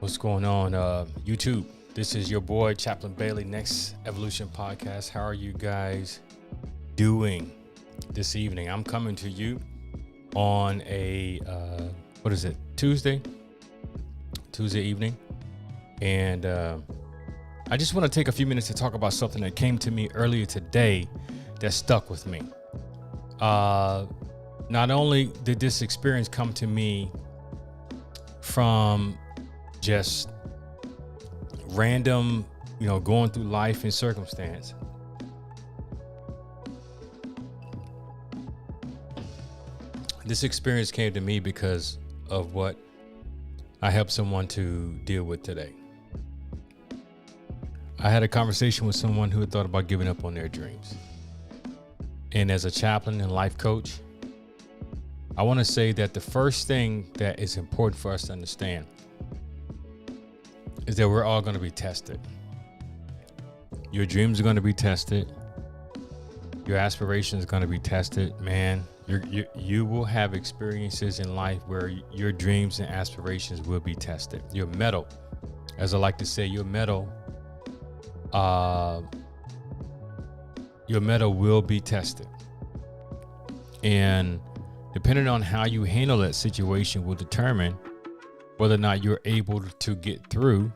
What's going on, YouTube? This is your boy, Chaplain Bailey, Next Evolution Podcast. How are you guys doing this evening? I'm coming to you on a, Tuesday evening. And I just want to take a few minutes to talk about something that came to me earlier today that stuck with me. Not only did this experience come to me from just random, going through life and circumstance. This experience came to me because of what I helped someone to deal with today. I had a conversation with someone who had thought about giving up on their dreams. And as a chaplain and life coach, I want to say that the first thing that is important for us to understand is that we're all going to be tested. Your dreams are going to be tested. Your aspirations are going to be tested. Man, you will have experiences in life where your dreams and aspirations will be tested. Your mettle, as I like to say, your mettle will be tested. And depending on how you handle that situation will determine whether or not you're able to get through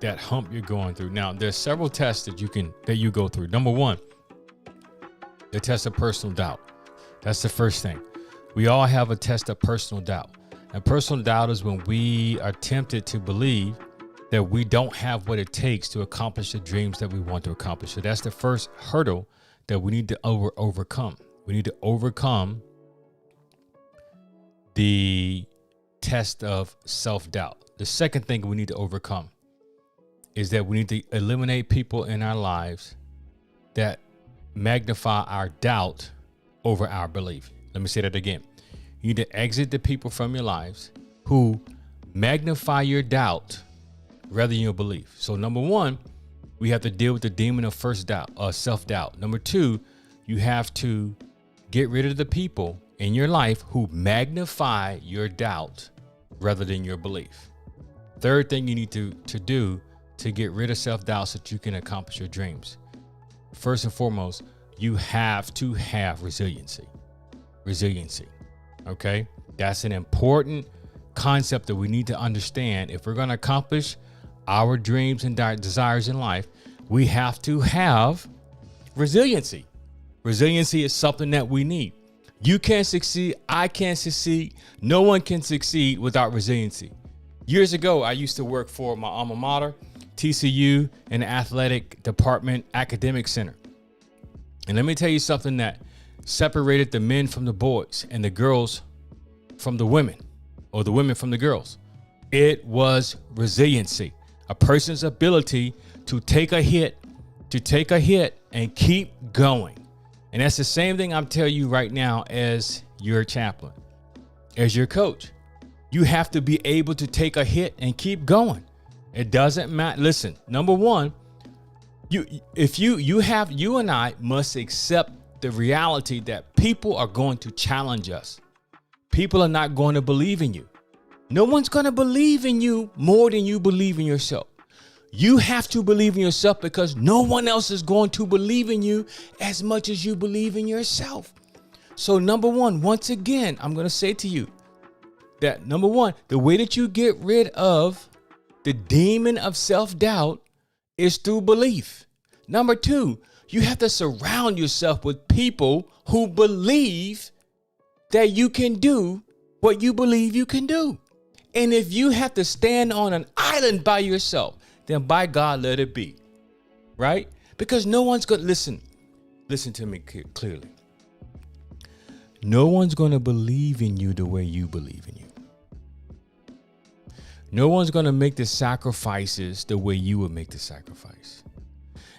that hump you're going through. Now, there's several tests that you go through. Number one, the test of personal doubt. That's the first thing. We all have a test of personal doubt. And personal doubt is when we are tempted to believe that we don't have what it takes to accomplish the dreams that we want to accomplish. So that's the first hurdle that we need to overcome. We need to overcome the test of self-doubt. The second thing we need to overcome is that we need to eliminate people in our lives that magnify our doubt over our belief. Let me say that again. You need to exit the people from your lives who magnify your doubt rather than your belief. So number one, we have to deal with the demon of self-doubt. Number two, you have to get rid of the people in your life who magnify your doubt rather than your belief. Third thing you need to do to get rid of self-doubt so that you can accomplish your dreams. First and foremost, you have to have resiliency. Okay? That's an important concept that we need to understand. If we're going to accomplish our dreams and desires in life, we have to have resiliency. Resiliency is something that we need. You can't succeed. I can't succeed. No one can succeed without resiliency. Years ago, I used to work for my alma mater, TCU, in the athletic department academic center. And let me tell you something that separated the men from the boys and the girls from the women, or the women from the girls. It was resiliency, a person's ability to take a hit and keep going. And that's the same thing I'm telling you right now as your chaplain, as your coach. You have to be able to take a hit and keep going. It doesn't matter. Listen, number one, you and I must accept the reality that people are going to challenge us. People are not going to believe in you. No one's going to believe in you more than you believe in yourself. You have to believe in yourself because no one else is going to believe in you as much as you believe in yourself. So number one, once again, I'm going to say to you that number one, the way that you get rid of the demon of self-doubt is through belief. Number two, you have to surround yourself with people who believe that you can do what you believe you can do. And if you have to stand on an island by yourself, then by God, let it be, right? Because no one's going to listen to me clearly. No one's going to believe in you the way you believe in you. No one's going to make the sacrifices the way you would make the sacrifice.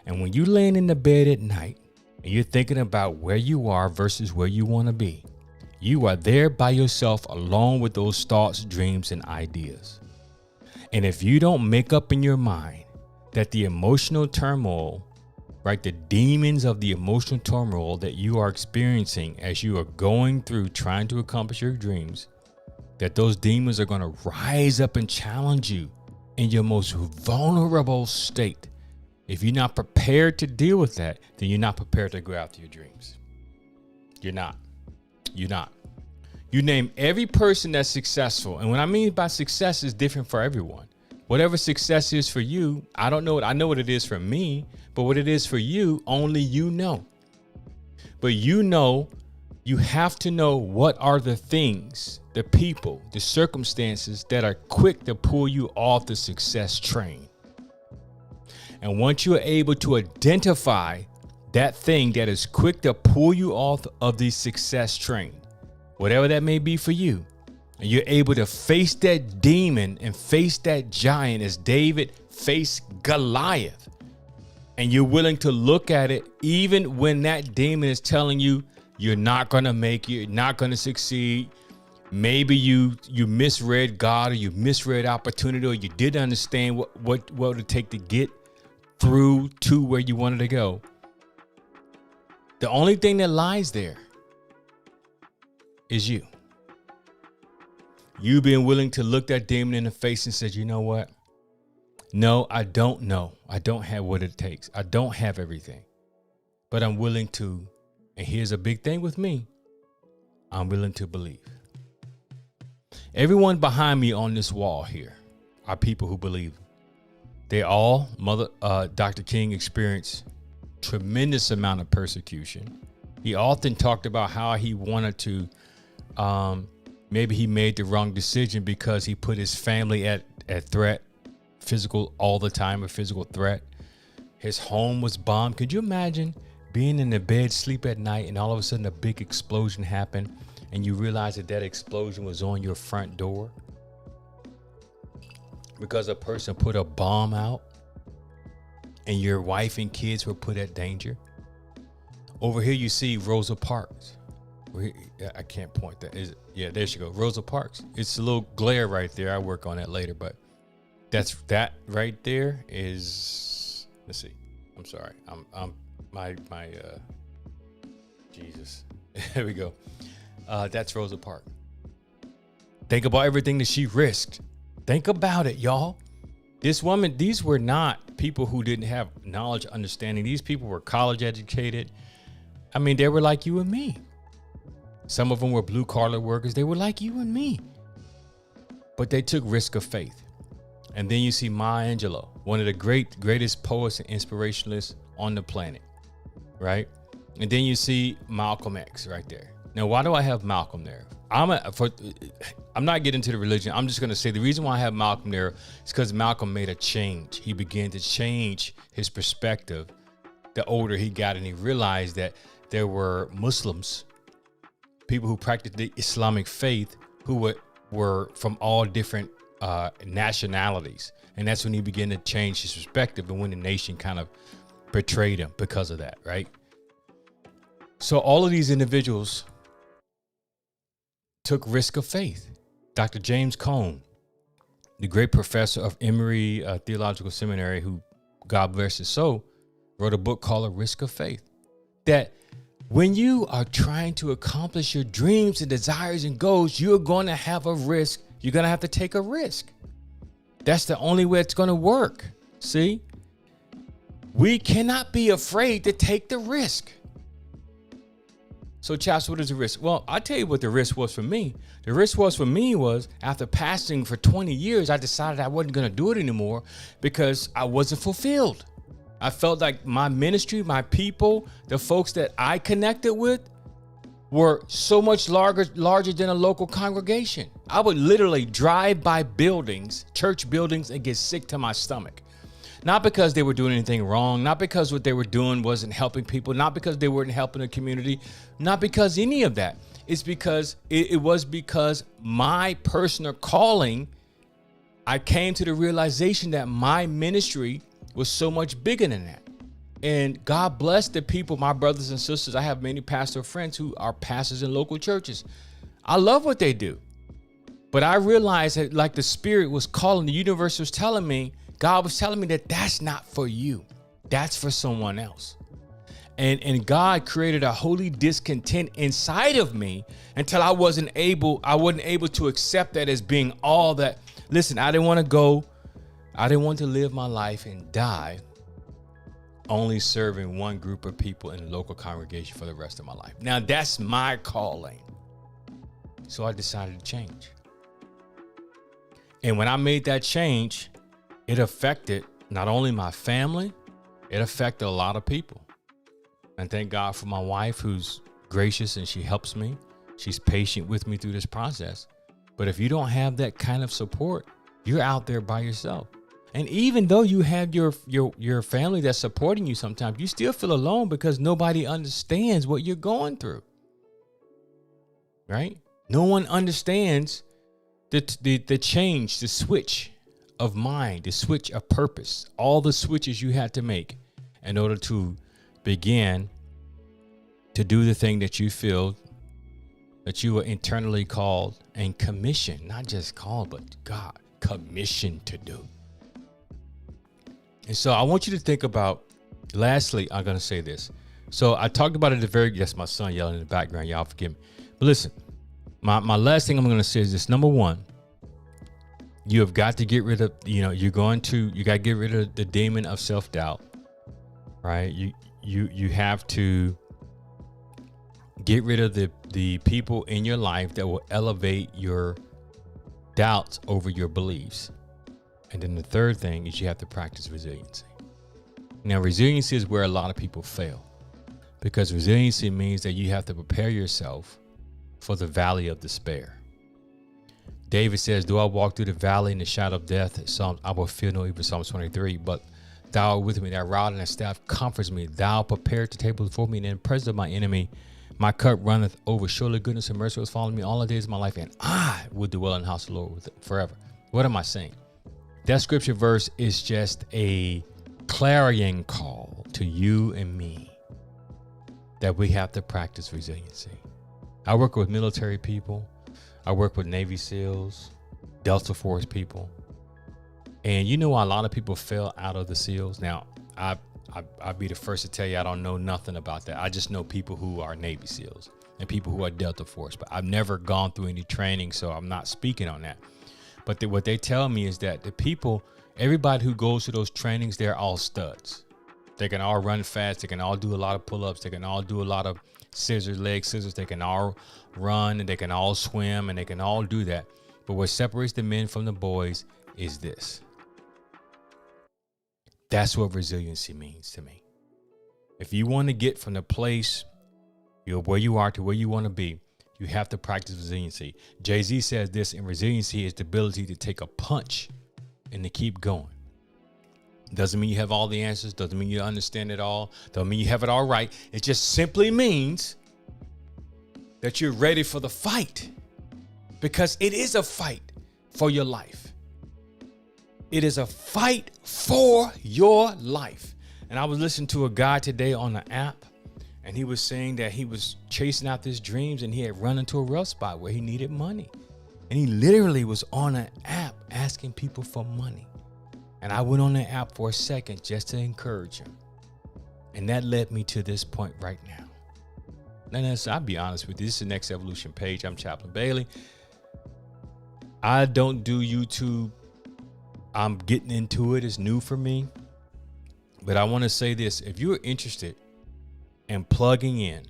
And when you laying in the bed at night and you're thinking about where you are versus where you want to be, you are there by yourself alone with those thoughts, dreams, and ideas. And if you don't make up in your mind that the emotional turmoil, right, the demons of the emotional turmoil that you are experiencing as you are going through trying to accomplish your dreams, that those demons are going to rise up and challenge you in your most vulnerable state, if you're not prepared to deal with that, then you're not prepared to go after your dreams. You're not. You name every person that's successful. And what I mean by success is different for everyone. Whatever success is for you, I don't know. I know what it is for me, but what it is for you, only you know. But you have to know what are the things, the people, the circumstances that are quick to pull you off the success train. And once you're able to identify that thing that is quick to pull you off of the success train, whatever that may be for you, and you're able to face that demon and face that giant as David faced Goliath, and you're willing to look at it even when that demon is telling you you're not going to make it, you're not going to succeed. Maybe you misread God, or you misread opportunity, or you didn't understand what it would take to get through to where you wanted to go. The only thing that lies there is you. You being willing to look that demon in the face and say, you know what? No, I don't know. I don't have what it takes. I don't have everything. But I'm willing to, and here's a big thing with me, I'm willing to believe. Everyone behind me on this wall here are people who believe. They all, Dr. King experienced tremendous amount of persecution. He often talked about how he wanted to, maybe he made the wrong decision because he put his family at threat, physical all the time, a physical threat. His home was bombed. Could you imagine being in the bed, sleep at night, and all of a sudden a big explosion happened, and you realize that explosion was on your front door because a person put a bomb out, and your wife and kids were put at danger? Over here you see Rosa Parks. I can't point that. Yeah, there she goes. Rosa Parks. It's a little glare right there. I work on that later, but that right there is, let's see. I'm sorry. Jesus. There we go. That's Rosa Parks. Think about everything that she risked. Think about it, y'all. This woman, these were not people who didn't have knowledge, understanding. These people were college educated. I mean, they were like you and me. Some of them were blue collar workers. They were like you and me. But they took risk of faith. And then you see Maya Angelou, one of the greatest poets and inspirationalists on the planet, right? And then you see Malcolm X right there. Now, why do I have Malcolm there? I'm not getting into the religion. I'm just going to say the reason why I have Malcolm there is because Malcolm made a change. He began to change his perspective the older he got, and he realized that there were Muslims, people who practiced the Islamic faith, who were from all different nationalities. And that's when he began to change his perspective, and when the nation kind of betrayed him because of that, right? So all of these individuals took risk of faith. Dr. James Cone, the great professor of Emory Theological Seminary, who, God bless his soul, wrote a book called A Risk of Faith. That when you are trying to accomplish your dreams and desires and goals, you're going to have a risk. You're going to have to take a risk. That's the only way it's going to work. See? We cannot be afraid to take the risk. So, Chaps, what is the risk? Well, I'll tell you what the risk was for me. The risk was after pastoring for 20 years, I decided I wasn't going to do it anymore because I wasn't fulfilled. I felt like my ministry, my people, the folks that I connected with were so much larger than a local congregation. I would literally drive by buildings, church buildings, and get sick to my stomach. Not because they were doing anything wrong, not because what they were doing wasn't helping people, not because they weren't helping the community, not because any of that. It's because it was because my personal calling, I came to the realization that my ministry was so much bigger than that. And God bless the people, my brothers and sisters. I have many pastor friends who are pastors in local churches. I love what they do. But I realized that like the Spirit was calling, the universe was telling me, God was telling me that that's not for you. That's for someone else. And God created a holy discontent inside of me until I wasn't able to accept that as being all that. Listen, I didn't want to go. I didn't want to live my life and die only serving one group of people in the local congregation for the rest of my life. Now, that's my calling. So I decided to change. And when I made that change, it affected not only my family, it affected a lot of people. And thank God for my wife, who's gracious and she helps me. She's patient with me through this process. But if you don't have that kind of support, you're out there by yourself. And even though you have your family that's supporting you sometimes, you still feel alone because nobody understands what you're going through. Right? No one understands the change, the switch of mind, the switch of purpose, all the switches you had to make in order to begin to do the thing that you feel that you were internally called and commissioned, not just called, but God commissioned to do. And so I want you to think about, lastly, I'm going to say this. So I talked about it that's my son yelling in the background. Y'all forgive me. But listen, my last thing I'm going to say is this. Number one, you have got to get rid of, you got to get rid of the demon of self-doubt, right? You have to get rid of the people in your life that will elevate your doubts over your beliefs. And then the third thing is you have to practice resiliency. Now, resiliency is where a lot of people fail, because resiliency means that you have to prepare yourself for the valley of despair. David says, "Do I walk through the valley in the shadow of death? I will fear no evil." Psalm 23. But thou art with me, thy rod and thy staff comforts me. Thou prepared the table before me, and in the presence of my enemy. My cup runneth over. Surely goodness and mercy will follow me all the days of my life, and I will dwell in the house of the Lord forever. What am I saying? That scripture verse is just a clarion call to you and me that we have to practice resiliency. I work with military people. I work with Navy SEALs, Delta Force people. And you know, a lot of people fell out of the SEALs. Now, I'll be the first to tell you I don't know nothing about that. I just know people who are Navy SEALs and people who are Delta Force. But I've never gone through any training, so I'm not speaking on that. But what they tell me is that everybody who goes to those trainings, they're all studs. They can all run fast. They can all do a lot of pull-ups. They can all do a lot of leg scissors. They can all run, and they can all swim, and they can all do that. But what separates the men from the boys is this. That's what resiliency means to me. If you want to get from the place where you are to where you want to be, you have to practice resiliency. Jay-Z says this, and resiliency is the ability to take a punch and to keep going. Doesn't mean you have all the answers. Doesn't mean you understand it all. Doesn't mean you have it all right. It just simply means that you're ready for the fight, because it is a fight for your life. It is a fight for your life. And I was listening to a guy today on the app, and he was saying that he was chasing out his dreams and he had run into a rough spot where he needed money. And he literally was on an app asking people for money. And I went on the app for a second just to encourage him. And that led me to this point right now. And I'll be honest with you, this is the Next Evolution page. I'm Chaplain Bailey. I don't do YouTube. I'm getting into it. It's new for me. But I want to say this. If you're interested in plugging in,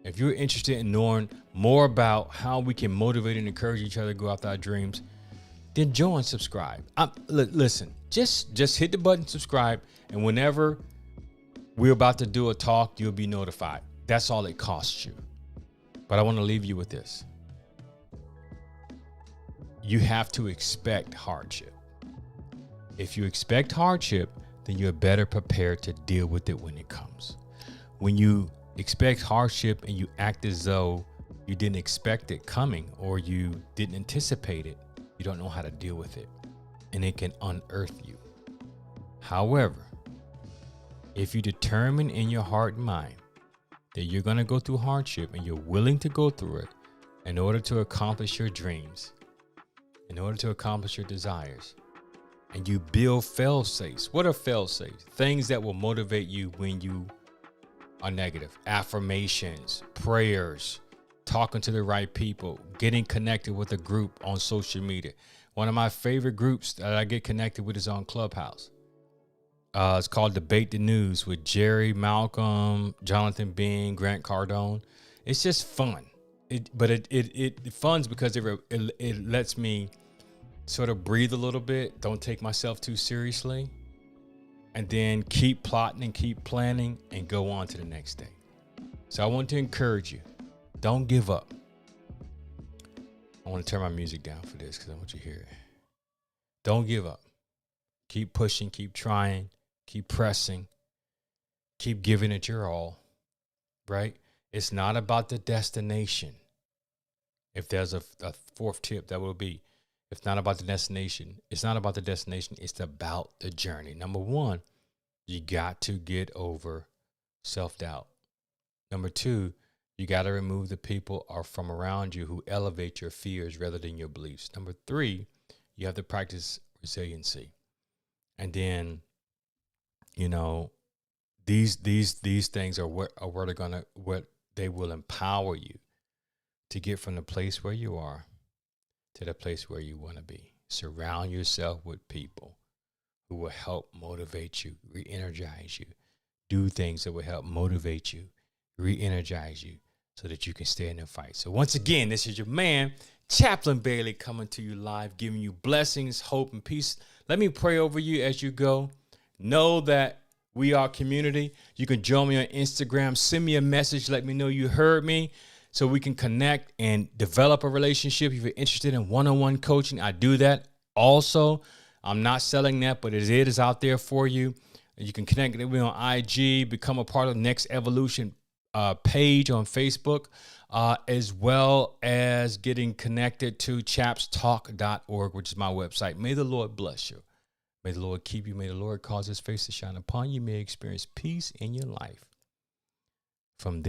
if you're interested in knowing more about how we can motivate and encourage each other to go after our dreams, then join, subscribe. Listen, just hit the button, subscribe, and whenever we're about to do a talk, you'll be notified. That's all it costs you. But I want to leave you with this. You have to expect hardship. If you expect hardship, then you're better prepared to deal with it when it comes. When you expect hardship and you act as though you didn't expect it coming or you didn't anticipate it, you don't know how to deal with it, and it can unearth you. However, if you determine in your heart and mind that you're going to go through hardship and you're willing to go through it in order to accomplish your dreams, in order to accomplish your desires, and you build fail-safes. What are fail-safes? Things that will motivate you when you are negative. Affirmations, prayers, talking to the right people, getting connected with a group on social media. One of my favorite groups that I get connected with is on Clubhouse. It's called Debate the News with Jerry, Malcolm, Jonathan Bing, Grant Cardone. It's just fun. It fun's because it lets me sort of breathe a little bit, don't take myself too seriously, and then keep plotting and keep planning and go on to the next day. So I want to encourage you, don't give up. I want to turn my music down for this because I want you to hear it. Don't give up. Keep pushing, keep trying, keep pressing, keep giving it your all, right? It's not about the destination. If there's a fourth tip, that will be, it's not about the destination. It's not about the destination. It's about the journey. Number one, you got to get over self-doubt. Number two, you got to remove the people from around you who elevate your fears rather than your beliefs. Number three, you have to practice resiliency. And then, these things are what they will empower you to get from the place where you are to the place where you want to be. Surround yourself with people who will help motivate you, re-energize you, do things that will help motivate you, re-energize you so that you can stay in the fight. So once again, this is your man, Chaplain Bailey, coming to you live, giving you blessings, hope, and peace. Let me pray over you as you go. Know that we are community. You can join me on Instagram. Send me a message. Let me know you heard me so we can connect and develop a relationship. If you're interested in one-on-one coaching, I do that. Also, I'm not selling that, but it is out there for you. You can connect with me on IG, become a part of the Next Evolution page on Facebook, as well as getting connected to chapstalk.org, which is my website. May the Lord bless you. May the Lord keep you. May the Lord cause his face to shine upon you. May you experience peace in your life from this